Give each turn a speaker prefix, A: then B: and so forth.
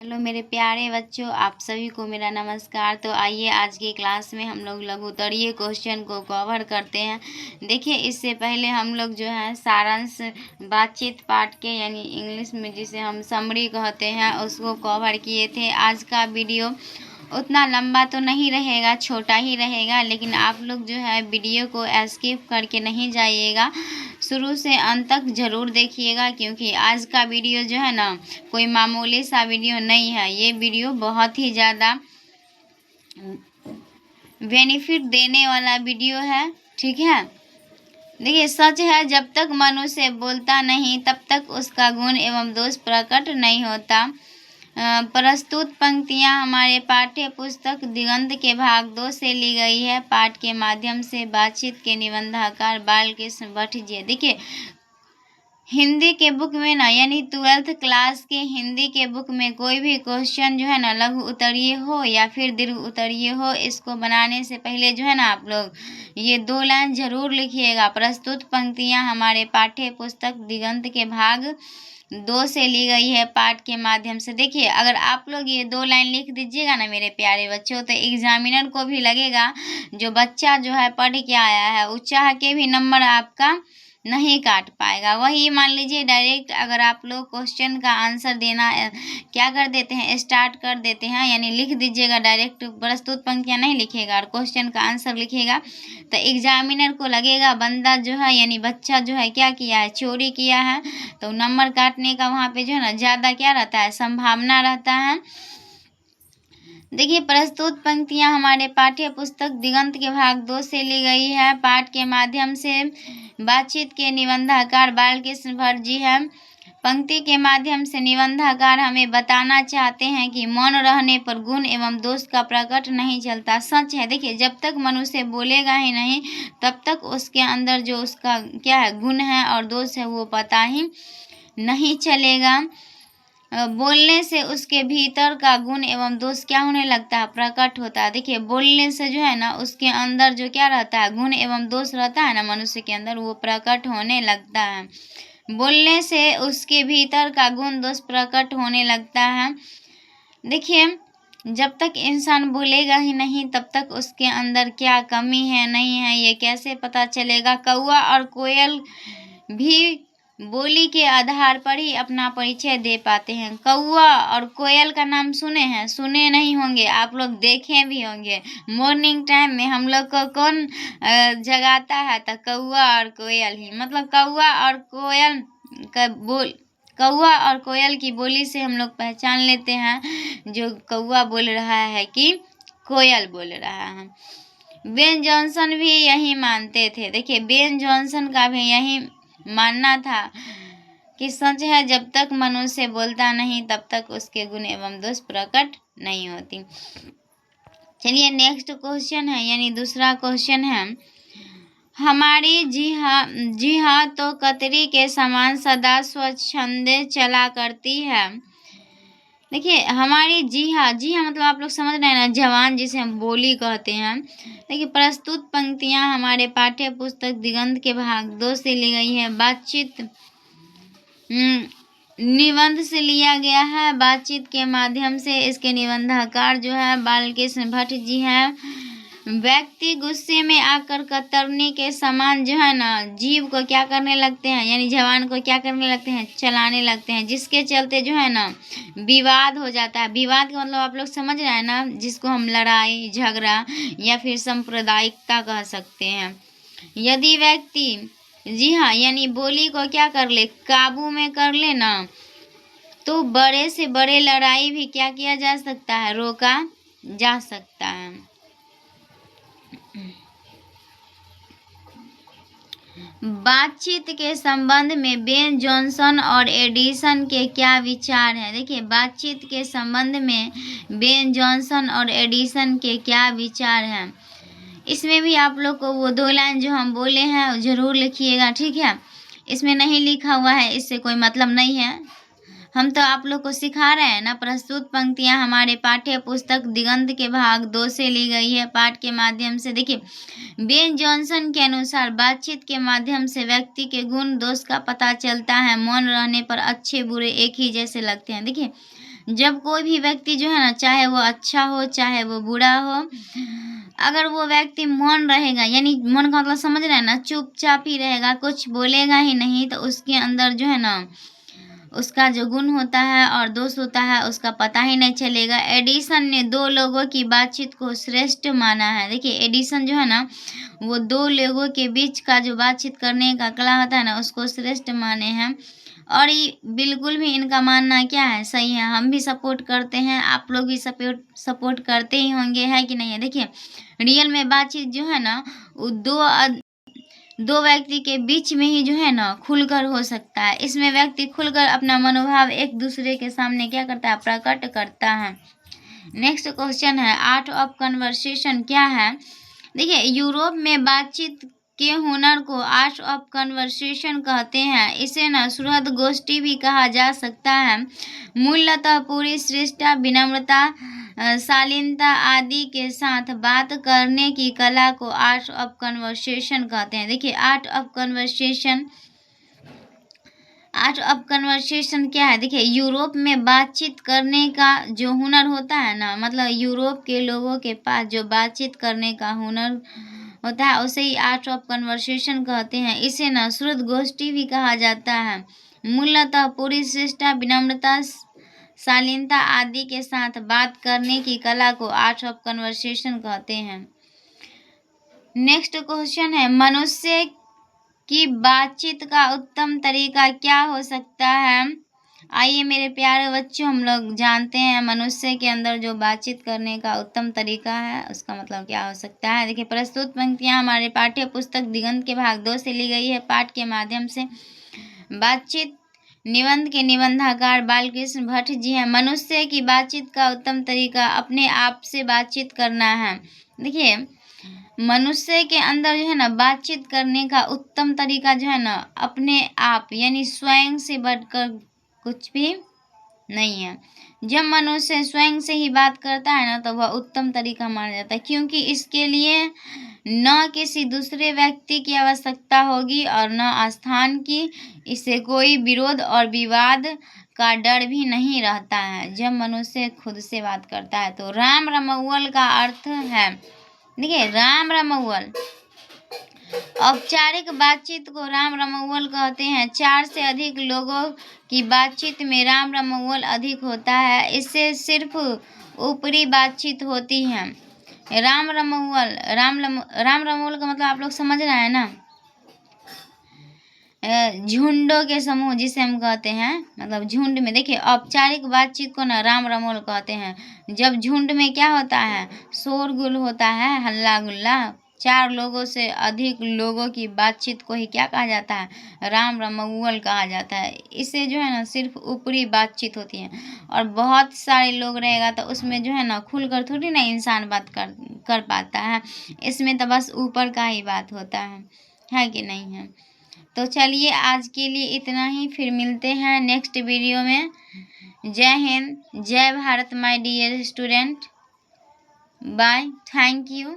A: Hello मेरे प्यारे बच्चों, आप सभी को मेरा नमस्कार। तो आइए आज की क्लास में हम लोग लघु उत्तरीय क्वेश्चन को कवर करते हैं। देखिए, इससे पहले हम लोग जो है सारांश बातचीत पाठ के यानी इंग्लिश में जिसे हम समरी कहते हैं उसको कवर किए थे। आज का वीडियो उतना लंबा तो नहीं रहेगा, छोटा ही रहेगा, लेकिन आप लोग जो है वीडियो को स्किप करके नहीं जाइएगा, शुरू से अंत तक ज़रूर देखिएगा, क्योंकि आज का वीडियो जो है ना कोई मामूली सा वीडियो नहीं है। ये वीडियो बहुत ही ज़्यादा बेनिफिट देने वाला वीडियो है, ठीक है। देखिए, सच है जब तक मनुष्य बोलता नहीं तब तक उसका गुण एवं दोष प्रकट नहीं होता। प्रस्तुत पंक्तियां हमारे पाठ्य पुस्तक दिगंत के भाग 2 से ली गई है। पाठ के माध्यम से बातचीत के निबंधकार बालकृष्ण भट्ट जी। देखिए, हिंदी के बुक में ना यानी 12th क्लास के हिंदी के बुक में कोई भी क्वेश्चन जो है ना लघु उत्तरीय हो या फिर दीर्घ उत्तरीय हो, इसको बनाने से पहले जो है ना आप लोग ये 2 लाइन जरूर लिखिएगा। प्रस्तुत पंक्तियां हमारे पाठ्य पुस्तक दिगंत के भाग 2 से ली गई है। पाठ के माध्यम से देखिए, अगर आप लोग ये 2 लाइन लिख दीजिएगा ना मेरे प्यारे बच्चों, तो एग्जामिनर को भी लगेगा जो बच्चा जो है पढ़ के आया है वो चाह के भी नंबर आपका नहीं काट पाएगा। वही मान लीजिए डायरेक्ट अगर आप लोग क्वेश्चन का आंसर देना क्या कर देते हैं, स्टार्ट कर देते हैं, यानी लिख दीजिएगा डायरेक्ट, प्रस्तुत पंक्तियां नहीं लिखेगा और क्वेश्चन का आंसर लिखेगा, तो एग्जामिनर को लगेगा बंदा जो है यानी बच्चा जो है क्या किया है, चोरी किया है, तो नंबर काटने का वहाँ पे जो है ना ज़्यादा क्या रहता है, संभावना रहता है। देखिए, प्रस्तुत पंक्तियां हमारे पाठ्य पुस्तक दिगंत के भाग 2 से ली गई है। पाठ के माध्यम से बातचीत के निबंधकार बालकृष्ण भट्ट जी है। पंक्ति के माध्यम से निबंधकार हमें बताना चाहते हैं कि मौन रहने पर गुण एवं दोष का प्रकट नहीं चलता। सच है, देखिए जब तक मनुष्य बोलेगा ही नहीं तब तक उसके अंदर जो उसका क्या है गुण है और दोष है वो पता ही नहीं चलेगा। बोलने से उसके भीतर का गुण एवं दोष क्या होने लगता है, प्रकट होता है। देखिए, बोलने से जो है ना उसके अंदर जो क्या रहता है, गुण एवं दोष रहता है ना मनुष्य के अंदर, वो प्रकट होने लगता है। बोलने से उसके भीतर का गुण दोष प्रकट होने लगता है। देखिए, जब तक इंसान बोलेगा ही नहीं तब तक उसके अंदर क्या कमी है नहीं है ये कैसे पता चलेगा। कौआ और कोयल भी बोली के आधार पर ही अपना परिचय दे पाते हैं। कौआ और कोयल का नाम सुने हैं, सुने नहीं होंगे, आप लोग देखे भी होंगे। मॉर्निंग टाइम में हम लोग को कौन जगाता है, तो कौआ और कोयल ही, मतलब कौआ और कोयल का कौआ और कोयल की बोली से हम लोग पहचान लेते हैं जो कौआ बोल रहा है कि कोयल बोल रहा है। बेन जॉनसन भी यही मानते थे। देखिए, बेन जॉनसन का भी यही मानना था कि सच है जब तक मनुष्य बोलता नहीं तब तक उसके गुण एवं दोष प्रकट नहीं होती। चलिए नेक्स्ट क्वेश्चन है यानी दूसरा क्वेश्चन है, हमारी जी हाँ तो कतरी के समान सदा स्वच्छंदे चला करती है। देखिए, हमारी जी हाँ मतलब आप लोग समझ रहे हैं ना, जवान जिसे हम बोली कहते हैं। देखिए, प्रस्तुत पंक्तियां हमारे पाठ्य पुस्तक दिगंत के भाग 2 से ली गई है। बातचीत निबंध से लिया गया है। बातचीत के माध्यम से इसके निबंधकार जो है बालकृष्ण भट्ट जी हैं। व्यक्ति गुस्से में आकर कतरनी के समान जो है ना जीव को क्या करने लगते हैं, यानी जवान को क्या करने लगते हैं, चलाने लगते हैं, जिसके चलते जो है ना विवाद हो जाता है। विवाद का मतलब आप लोग समझ रहे हैं ना, जिसको हम लड़ाई झगड़ा या फिर सांप्रदायिकता कह सकते हैं। यदि व्यक्ति जी हाँ यानी बोली को क्या कर ले, काबू में कर ले ना, तो बड़े से बड़े लड़ाई भी क्या किया जा सकता है, रोका जा सकता है। बातचीत के संबंध में बेन जॉनसन और एडिसन के क्या विचार हैं। देखिए, बातचीत के संबंध में बेन जॉनसन और एडिसन के क्या विचार हैं, इसमें भी आप लोग को वो 2 लाइन जो हम बोले हैं ज़रूर लिखिएगा, ठीक है। इसमें नहीं लिखा हुआ है इससे कोई मतलब नहीं है, हम तो आप लोग को सिखा रहे हैं ना। प्रस्तुत पंक्तियां हमारे पाठ्य पुस्तक दिगंत के भाग 2 से ली गई है। पाठ के माध्यम से देखिए, बेन जॉनसन के अनुसार बातचीत के माध्यम से व्यक्ति के गुण दोष का पता चलता है। मौन रहने पर अच्छे बुरे एक ही जैसे लगते हैं। देखिए, जब कोई भी व्यक्ति जो है ना, चाहे वो अच्छा हो चाहे वो बुरा हो, अगर वो व्यक्ति मौन रहेगा, यानी मौन का मतलब समझ रहे हैं ना, चुपचाप ही रहेगा, कुछ बोलेगा ही नहीं, तो उसके अंदर जो है ना, उसका जो गुण होता है और दोष होता है उसका पता ही नहीं चलेगा। एडिसन ने दो लोगों की बातचीत को श्रेष्ठ माना है। देखिए एडिसन जो है ना, वो दो लोगों के बीच का जो बातचीत करने का कला होता है ना, उसको श्रेष्ठ माने हैं। और ये बिल्कुल भी इनका मानना क्या है, सही है। हम भी सपोर्ट करते हैं, आप लोग भी सपोर्ट करते ही होंगे, है कि नहीं है। देखिए रियल में बातचीत जो है ना, वो दो व्यक्ति के बीच में ही जो है ना खुलकर हो सकता है। इसमें व्यक्ति खुलकर अपना मनोभाव एक दूसरे के सामने क्या करता है, प्रकट करता है। नेक्स्ट क्वेश्चन है, आर्ट ऑफ कन्वर्सेशन क्या है। देखिए यूरोप में बातचीत के हुनर को आर्ट ऑफ कन्वर्सेशन कहते हैं। इसे ना सुहृद गोष्ठी भी कहा जा सकता है। मूलतः पूरी श्रेष्ठता, विनम्रता, शालीनता आदि के साथ बात करने की कला को आर्ट ऑफ कन्वर्सेशन कहते हैं। देखिए आर्ट ऑफ कन्वर्सेशन क्या है। देखिए यूरोप में बातचीत करने का जो हुनर होता है ना, मतलब यूरोप के लोगों के पास जो बातचीत करने का हुनर होता है उसे ही आर्ट ऑफ कन्वर्सेशन कहते हैं। इसे ना श्रुत गोष्ठी भी कहा जाता है। मूलतः पूरी श्रेष्ठता, विनम्रता, शालीनता आदि के साथ बात करने की कला को आर्ट ऑफ कन्वर्सेशन कहते हैं। नेक्स्ट क्वेश्चन है, मनुष्य की बातचीत का उत्तम तरीका क्या हो सकता है। आइए मेरे प्यारे बच्चों, हम लोग जानते हैं मनुष्य के अंदर जो बातचीत करने का उत्तम तरीका है उसका मतलब क्या हो सकता है। देखिए प्रस्तुत पंक्तियां हमारे पाठ्य पुस्तक दिगंत के भाग 2 से ली गई है। पाठ के माध्यम से बातचीत निबंध के निबंधकार बालकृष्ण भट्ट जी हैं। मनुष्य की बातचीत का उत्तम तरीका अपने आप से बातचीत करना है। देखिए मनुष्य के अंदर जो है ना बातचीत करने का उत्तम तरीका जो है ना, अपने आप यानी स्वयं से बढ़कर कुछ भी नहीं है। जब मनुष्य स्वयं से ही बात करता है ना, तो वह उत्तम तरीका माना जाता है, क्योंकि इसके लिए न किसी दूसरे व्यक्ति की आवश्यकता होगी और न स्थान की। इससे कोई विरोध और विवाद का डर भी नहीं रहता है। जब मनुष्य खुद से बात करता है तो राम रमौल का अर्थ है। देखिए राम रमौल, औपचारिक बातचीत को राम रमौल कहते हैं। 4 से अधिक लोगों की बातचीत में राम रमौल अधिक होता है। इससे सिर्फ ऊपरी बातचीत होती है। राम रमौल का मतलब आप लोग समझ रहे हैं ना, झुंडों के समूह जिसे हम कहते हैं, मतलब झुंड में। देखिए औपचारिक बातचीत को ना राम रमौल कहते हैं। जब झुंड में क्या होता है, शोरगुल होता है, हल्ला गुल्ला, 4 लोगों से अधिक लोगों की बातचीत को ही क्या कहा जाता है, राम रमौल कहा जाता है। इससे जो है ना सिर्फ ऊपरी बातचीत होती है, और बहुत सारे लोग रहेगा तो उसमें जो है ना खुलकर थोड़ी ना इंसान बात कर पाता है। इसमें तो बस ऊपर का ही बात होता है कि नहीं है। तो चलिए आज के लिए इतना ही, फिर मिलते हैं नेक्स्ट वीडियो में। जय हिंद, जय Bharat my dear student, bye, thank you.